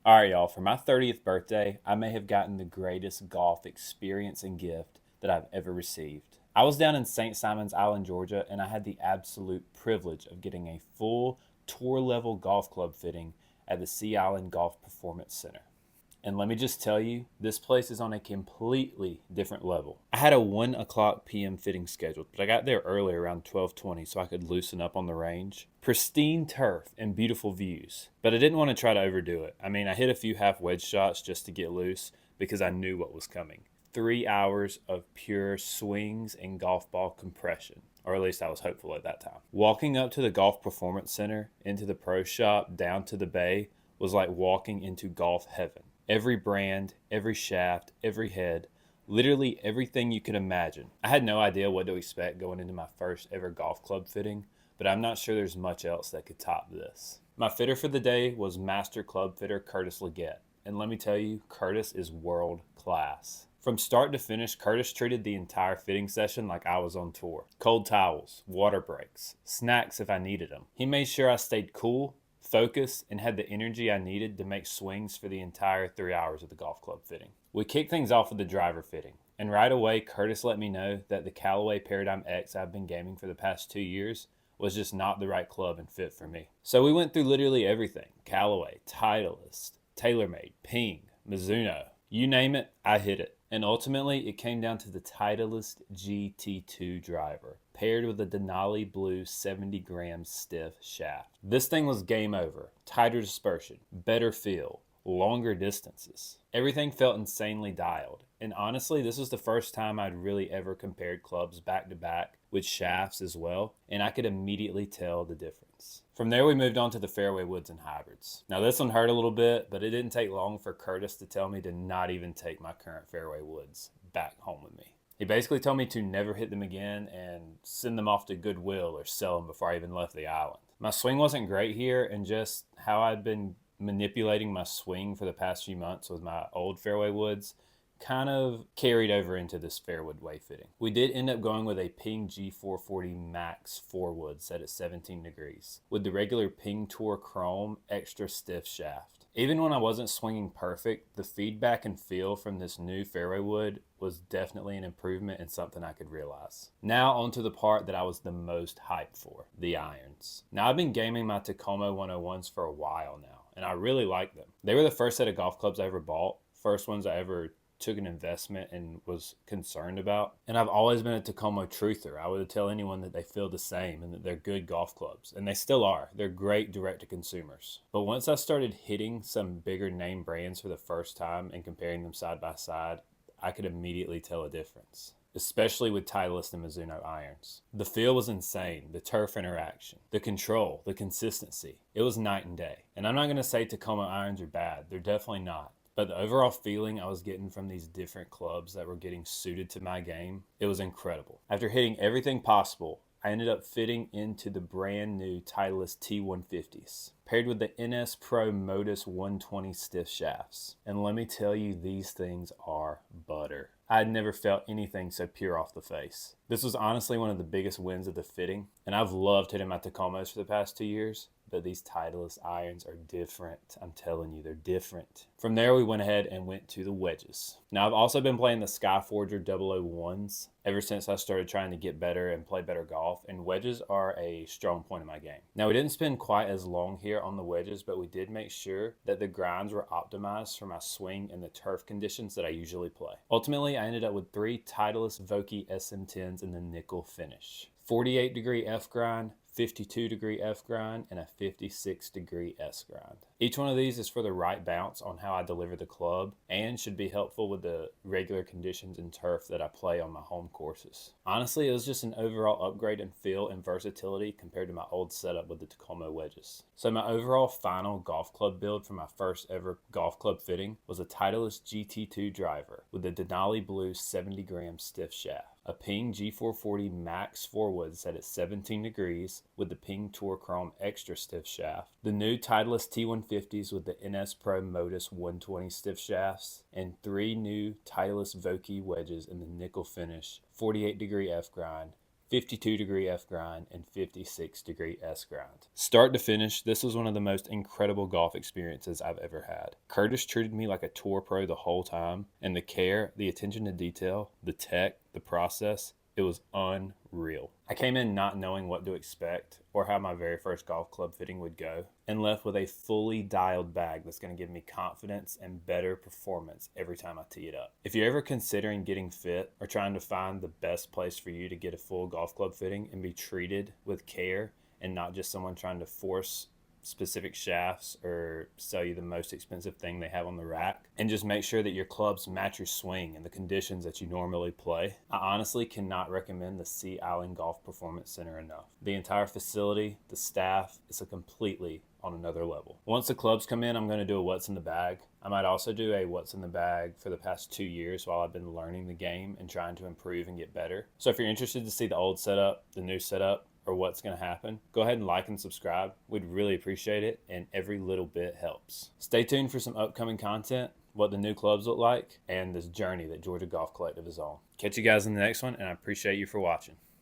All right, y'all, for my 30th birthday, I may have gotten the greatest golf experience and gift that I've ever received. I was down in St. Simons Island, Georgia, and I had the absolute privilege of getting a full tour level golf club fitting at the Sea Island Golf Performance Center. And let me just tell you, this place is on a completely different level. I had a 1 o'clock p.m. fitting scheduled, but I got there early around 12:20 so I could loosen up on the range. Pristine turf and beautiful views, but I didn't want to try to overdo it. I mean, I hit a few half wedge shots just to get loose because I knew what was coming. 3 hours of pure swings and golf ball compression, or at least I was hopeful at that time. Walking up to the Golf Performance Center, into the pro shop, down to the bay was like walking into golf heaven. Every brand, every shaft, every head, literally everything you could imagine. I had no idea what to expect going into my first ever golf club fitting, but I'm not sure there's much else that could top this. My fitter for the day was master club fitter Curtis Leggett, and let me tell you, Curtis is world class. From start to finish, Curtis treated the entire fitting session like I was on tour. Cold towels, water breaks, snacks if I needed them. He made sure I stayed cool, focused, and had the energy I needed to make swings for the entire 3 hours of the golf club fitting. We kicked things off with the driver fitting, and right away Curtis let me know that the Callaway Paradigm X I've been gaming for the past 2 years was just not the right club and fit for me. So we went through literally everything: Callaway, Titleist, TaylorMade, Ping, Mizuno, you name it, I hit it. And ultimately, it came down to the Titleist GT2 driver, paired with a Denali Blue 70 gram stiff shaft. This thing was game over. Tighter dispersion, better feel, longer distances. Everything felt insanely dialed. And honestly, this was the first time I'd really ever compared clubs back to back with shafts as well, and I could immediately tell the difference. From there, we moved on to the fairway woods and hybrids. Now, this one hurt a little bit, but it didn't take long for Curtis to tell me to not even take my current fairway woods back home with me. He basically told me to never hit them again and send them off to Goodwill or sell them before I even left the island. My swing wasn't great here, and just how I'd been manipulating my swing for the past few months with my old fairway woods kind of carried over into this fairwood way fitting. We did end up going with a Ping G440 Max 4 wood set at 17 degrees with the regular Ping Tour Chrome extra stiff shaft. Even when I wasn't swinging perfect, the feedback and feel from this new fairway wood was definitely an improvement and something I could realize. Now onto the part that I was the most hyped for, the irons. Now I've been gaming my Tacoma 101s for a while now, and I really like them. They were the first set of golf clubs I ever bought, first ones I ever took an investment and was concerned about. And I've always been a Tacoma truther. I would tell anyone that they feel the same and that they're good golf clubs. And they still are. They're great direct to consumers. But once I started hitting some bigger name brands for the first time and comparing them side by side, I could immediately tell a difference, especially with Titleist and Mizuno irons. The feel was insane, the turf interaction, the control, the consistency. It was night and day. And I'm not going to say Tacoma irons are bad. They're definitely not. But the overall feeling I was getting from these different clubs that were getting suited to my game, it was incredible. After hitting everything possible, I ended up fitting into the brand new Titleist T150s, paired with the NS Pro Modus 120 stiff shafts. And let me tell you, these things are butter. I had never felt anything so pure off the face. This was honestly one of the biggest wins of the fitting, and I've loved hitting my Tacomas for the past 2 years. But these Titleist irons are different. I'm telling you, they're different. From there, we went ahead and went to the wedges. Now, I've also been playing the Skyforger 001s ever since I started trying to get better and play better golf, and wedges are a strong point in my game. Now, we didn't spend quite as long here on the wedges, but we did make sure that the grinds were optimized for my swing and the turf conditions that I usually play. Ultimately, I ended up with 3 Titleist Vokey SM10s in the nickel finish. 48 degree F grind, 52 degree F grind, and a 56 degree S grind. Each one of these is for the right bounce on how I deliver the club and should be helpful with the regular conditions and turf that I play on my home courses. Honestly, it was just an overall upgrade in feel and versatility compared to my old setup with the Tacoma wedges. So my overall final golf club build for my first ever golf club fitting was a Titleist GT2 driver with the Denali Blue 70 gram stiff shaft, a Ping G440 Max 4 wood set at 17 degrees with the Ping Tour Chrome extra stiff shaft, the new Titleist T150s with the NS Pro Modus 120 stiff shafts, and 3 new Titleist Vokey wedges in the nickel finish, 48 degree F grind, 52-degree F grind, and 56-degree S grind. Start to finish, this was one of the most incredible golf experiences I've ever had. Curtis treated me like a tour pro the whole time, and the care, the attention to detail, the tech, the process, it was unreal. I came in not knowing what to expect or how my very first golf club fitting would go, and left with a fully dialed bag that's going to give me confidence and better performance every time I tee it up. If you're ever considering getting fit or trying to find the best place for you to get a full golf club fitting and be treated with care and not just someone trying to force specific shafts or sell you the most expensive thing they have on the rack, and just make sure that your clubs match your swing and the conditions that you normally play, I honestly cannot recommend the Sea Island Golf Performance Center enough. The entire facility, the staff, is a completely on another level. Once the clubs come in, I'm going to do a what's in the bag. I might also do a what's in the bag for the past 2 years while I've been learning the game and trying to improve and get better. So if you're interested to see the old setup, the new setup, or what's going to happen, go ahead and like and subscribe. We'd really appreciate it, and every little bit helps. Stay tuned for some upcoming content, what the new clubs look like, and this journey that Georgia Golf Collective is on. Catch you guys in the next one, and I appreciate you for watching.